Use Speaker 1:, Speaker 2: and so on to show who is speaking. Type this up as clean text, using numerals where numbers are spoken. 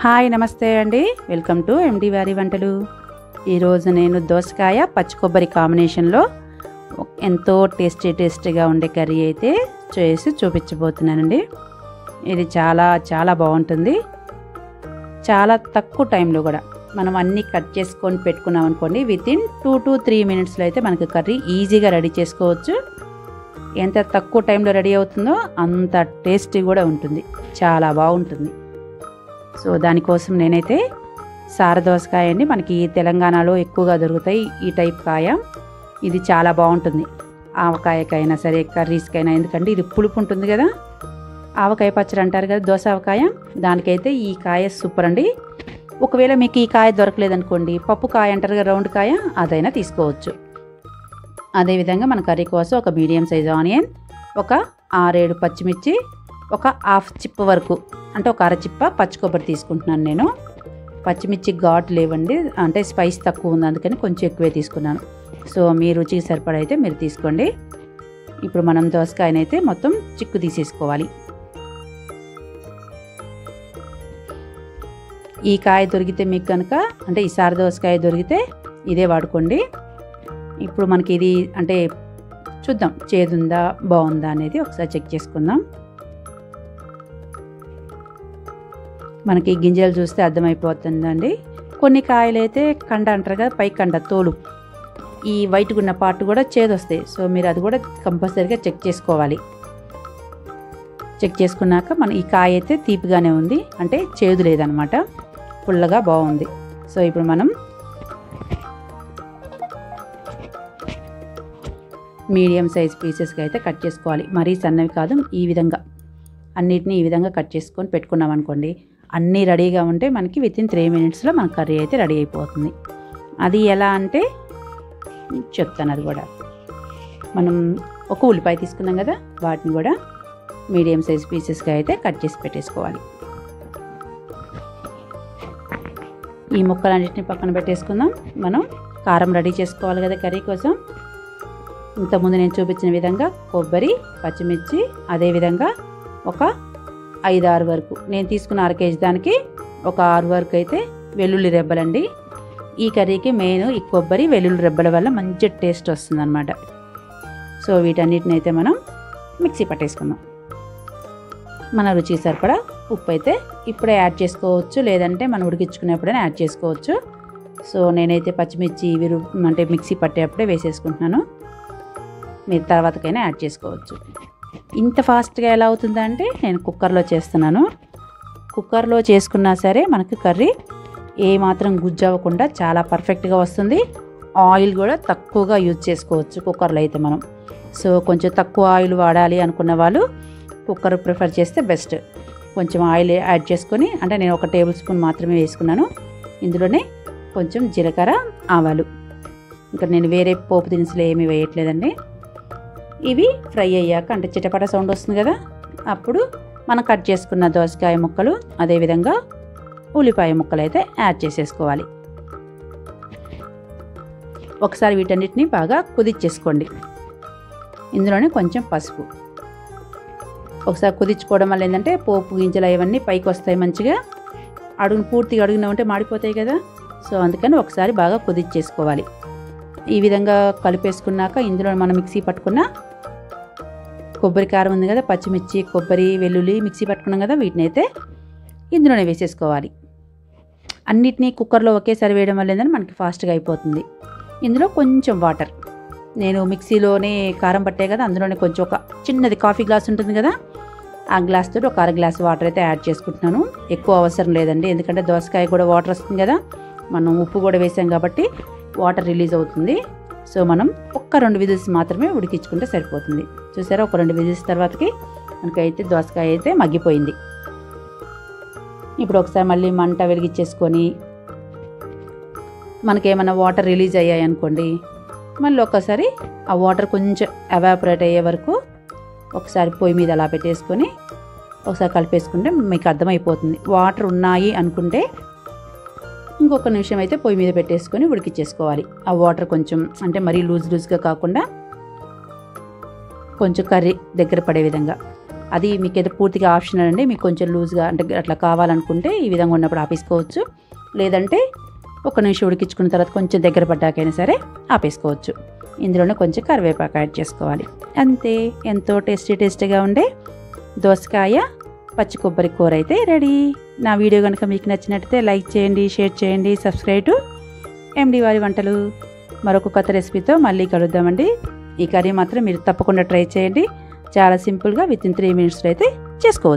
Speaker 1: Hi నమస్తే అండి, welcome to MD వారి వంటలు. ఈరోజు నేను దోసకాయ పచ్చి కొబ్బరి కాంబినేషన్లో ఎంతో టేస్టీగా ఉండే కర్రీ అయితే చేసి చూపించబోతున్నానండి. ఇది చాలా చాలా బాగుంటుంది. చాలా తక్కువ టైంలో కూడా మనం అన్నీ కట్ చేసుకొని పెట్టుకున్నాం అనుకోండి, వితిన్ 2 to 3 మినిట్స్లో అయితే మనకి కర్రీ ఈజీగా రెడీ చేసుకోవచ్చు. ఎంత తక్కువ టైంలో రెడీ అవుతుందో అంత టేస్టీ కూడా ఉంటుంది, చాలా బాగుంటుంది. సో దానికోసం నేనైతే సార దోసకాయ అండి, మనకి తెలంగాణలో ఎక్కువగా దొరుకుతాయి ఈ టైప్ కాయ. ఇది చాలా బాగుంటుంది ఆవకాయకైనా సరే, కర్రీస్కైనా. ఎందుకంటే ఇది పులుపు ఉంటుంది కదా, ఆవకాయ పచ్చడి అంటారు కదా, దోస ఆవకాయ. దానికైతే ఈ కాయ సూపర్ అండి. ఒకవేళ మీకు ఈ కాయ దొరకలేదనుకోండి, పప్పు కాయ అంటారు కదా, రౌండ్ కాయ, అదైనా తీసుకోవచ్చు. అదేవిధంగా మన కర్రీ కోసం ఒక మీడియం సైజు ఆనియన్, ఒక 6-7 పచ్చిమిర్చి, ఒక హాఫ్ చిప్ప వరకు అంటే ఒక అరచిప్ప పచ్చి కొబ్బరి తీసుకుంటున్నాను నేను. పచ్చిమిర్చి ఘాటు లేవండి, అంటే స్పైస్ తక్కువ ఉంది, అందుకని కొంచెం ఎక్కువే తీసుకున్నాను. సో మీ రుచికి సరిపడా అయితే మీరు తీసుకోండి. ఇప్పుడు మనం దోసకాయనైతే మొత్తం చిక్కు తీసేసుకోవాలి. ఈ కాయ దొరికితే మీకు కనుక, అంటే ఈ సార దోసకాయ దొరికితే ఇదే వాడుకోండి. ఇప్పుడు మనకి ఇది అంటే చూద్దాం, చేదుందా బాగుందా అనేది ఒకసారి చెక్ చేసుకుందాం. మనకి గింజలు చూస్తే అర్థమైపోతుందండి. కొన్ని కాయలు అయితే కండ అంటారు కదా, పై కండ తోలు, ఈ వైట్గా ఉన్న పార్ట్ కూడా చేదు వస్తాయి. సో మీరు అది కూడా కంపల్సరీగా చెక్ చేసుకోవాలి. చెక్ చేసుకున్నాక మన ఈ కాయ అయితే తీపిగానే ఉంది, అంటే చేదు లేదనమాట, పుల్లగా బాగుంది. సో ఇప్పుడు మనం మీడియం సైజ్ పీసెస్గా అయితే కట్ చేసుకోవాలి. మరీ సన్నవి కాదు, ఈ విధంగా అన్నిటినీ ఈ విధంగా కట్ చేసుకొని పెట్టుకున్నాం అనుకోండి, అన్నీ రెడీగా ఉంటే మనకి వితిన్ 3 మినిట్స్లో మన కర్రీ అయితే రెడీ అయిపోతుంది. అది ఎలా అంటే చెప్తాను. అది కూడా మనం ఒక ఉల్లిపాయ తీసుకున్నాం కదా, వాటిని కూడా మీడియం సైజ్ పీసెస్గా అయితే కట్ చేసి పెట్టేసుకోవాలి. ఈ ముక్కలన్నిటిని పక్కన పెట్టేసుకుందాం. మనం కారం రెడీ చేసుకోవాలి కదా కర్రీ కోసం. ఇంతకుముందు నేను చూపించిన విధంగా కొబ్బరి, పచ్చిమిర్చి, అదేవిధంగా ఒక 5-6 వరకు, నేను తీసుకున్న 1/2 కేజీ దానికి ఒక 6 వరకు అయితే వెల్లుల్లి రెబ్బలండి. ఈ కర్రీకి మెయిన్ ఈ కొబ్బరి వెల్లుల్లి రెబ్బల వల్ల మంచి టేస్ట్ వస్తుంది అన్నమాట. సో వీటన్నిటిని అయితే మనం మిక్సీ పట్టేసుకుందాం. మన రుచికి సరిపడా ఉప్పు అయితే ఇప్పుడే యాడ్ చేసుకోవచ్చు, లేదంటే మనం ఉడికించుకునేప్పుడైనా యాడ్ చేసుకోవచ్చు. సో నేనైతే పచ్చిమిర్చి ఇవి అంటే మిక్సీ పట్టేప్పుడే వేసేసుకుంటున్నాను, మీరు తర్వాతకైనా యాడ్ చేసుకోవచ్చు. ఇంత ఫాస్ట్గా ఎలా అవుతుందంటే నేను కుక్కర్లో చేస్తున్నాను. కుక్కర్లో చేసుకున్నా సరే మనకి కర్రీ ఏమాత్రం గుజ్జవ్వకుండా చాలా పర్ఫెక్ట్గా వస్తుంది. ఆయిల్ కూడా తక్కువగా యూజ్ చేసుకోవచ్చు కుక్కర్లో అయితే మనం. సో కొంచెం తక్కువ ఆయిల్ వాడాలి అనుకున్న వాళ్ళు కుక్కర్ ప్రిఫర్ చేస్తే బెస్ట్. కొంచెం ఆయిల్ యాడ్ చేసుకొని, అంటే నేను 1 టేబుల్ స్పూన్ మాత్రమే వేసుకున్నాను. ఇందులోనే కొంచెం జీలకర్ర, ఆవాలు, ఇంకా నేను వేరే పోపు దినుసులు ఏమీ వేయట్లేదండి. ఇవి ఫ్రై అయ్యాక, అంటే చిటపట సౌండ్ వస్తుంది కదా, అప్పుడు మనం కట్ చేసుకున్న దోసకాయ ముక్కలు, అదేవిధంగా ఉల్లిపాయ ముక్కలు అయితే యాడ్ చేసేసుకోవాలి. ఒకసారి వీటన్నిటిని బాగా కుదించేసుకోండి. ఇందులోనే కొంచెం పసుపు ఒకసారి కుదించుకోవడం వల్ల ఏంటంటే పోపు గింజలు అవన్నీ పైకి వస్తాయి మంచిగా. పూర్తిగా అడుగున ఉంటే మాడిపోతాయి కదా. సో అందుకని ఒకసారి బాగా కుదించేసుకోవాలి. ఈ విధంగా కలిపేసుకున్నాక ఇందులో మనం మిక్సీ పట్టుకున్న కొబ్బరి కారం ఉంది కదా, పచ్చిమిర్చి, కొబ్బరి, వెల్లుల్లి మిక్సీ పట్టుకున్నాం కదా, వీటిని అయితే ఇందులోనే వేసేసుకోవాలి. అన్నిటినీ కుక్కర్లో ఒకేసారి వేయడం వల్ల ఏంటంటే మనకి ఫాస్ట్గా అయిపోతుంది. ఇందులో కొంచెం వాటర్, నేను మిక్సీలోనే కారం పట్టే కదా, అందులోనే కొంచెం ఒక చిన్నది కాఫీ గ్లాస్ ఉంటుంది కదా, ఆ గ్లాస్ తోటి ఒక 1/2 గ్లాస్ వాటర్ అయితే యాడ్ చేసుకుంటున్నాను. ఎక్కువ అవసరం లేదండి, ఎందుకంటే దోసకాయ కూడా వాటర్ వస్తుంది కదా, మనం ఉప్పు కూడా వేసాం కాబట్టి వాటర్ రిలీజ్ అవుతుంది. సో మనం 1-2 విజిల్స్ మాత్రమే ఉడికించుకుంటే సరిపోతుంది. చూసారా, 1-2 విజిల్స్ తర్వాతకి మనకైతే దోసకాయ అయితే మగ్గిపోయింది. ఇప్పుడు ఒకసారి మళ్ళీ మంట వెలిగించేసుకొని, మనకేమైనా వాటర్ రిలీజ్ అయ్యాయి అనుకోండి, మళ్ళీ ఒకసారి ఆ వాటర్ కొంచెం ఎవాపరేట్ అయ్యే వరకు ఒకసారి పొయ్యి మీద అలా పెట్టేసుకొని ఒకసారి కలిపేసుకుంటే మీకు అర్థమైపోతుంది. వాటర్ ఉన్నాయి అనుకుంటే ఇంకొక నిమిషం అయితే పొయ్యి మీద పెట్టేసుకొని ఉడికించేసుకోవాలి. ఆ వాటర్ కొంచెం, అంటే మరీ లూజ్గా కాకుండా కొంచెం కర్రీ దగ్గర పడే విధంగా. అది మీకు ఏదో పూర్తిగా ఆప్షనల్ అండి. మీకు కొంచెం లూజ్గా అంటే అట్లా కావాలనుకుంటే ఈ విధంగా ఉన్నప్పుడు ఆపేసుకోవచ్చు. లేదంటే ఒక నిమిషం ఉడికించుకున్న తర్వాత కొంచెం దగ్గర పడ్డాకైనా సరే ఆపేసుకోవచ్చు. ఇందులోనే కొంచెం కరివేపాకు యాడ్ చేసుకోవాలి. అంతే, ఎంతో టేస్టీగా ఉండే దోసకాయ పచ్చి కొబ్బరి కూర అయితే రెడీ. నా వీడియో కనుక మీకు నచ్చినట్టయితే లైక్ చేయండి, షేర్ చేయండి, సబ్స్క్రైబ్ టు ఎండి వారి వంటలు. మరొక కొత్త రెసిపీతో మళ్ళీ కలుద్దామండి. ఈ కర్రీ మాత్రం మీరు తప్పకుండా ట్రై చేయండి. చాలా సింపుల్గా విత్ ఇన్ 3 minutesలో అయితే చేసుకోవచ్చు.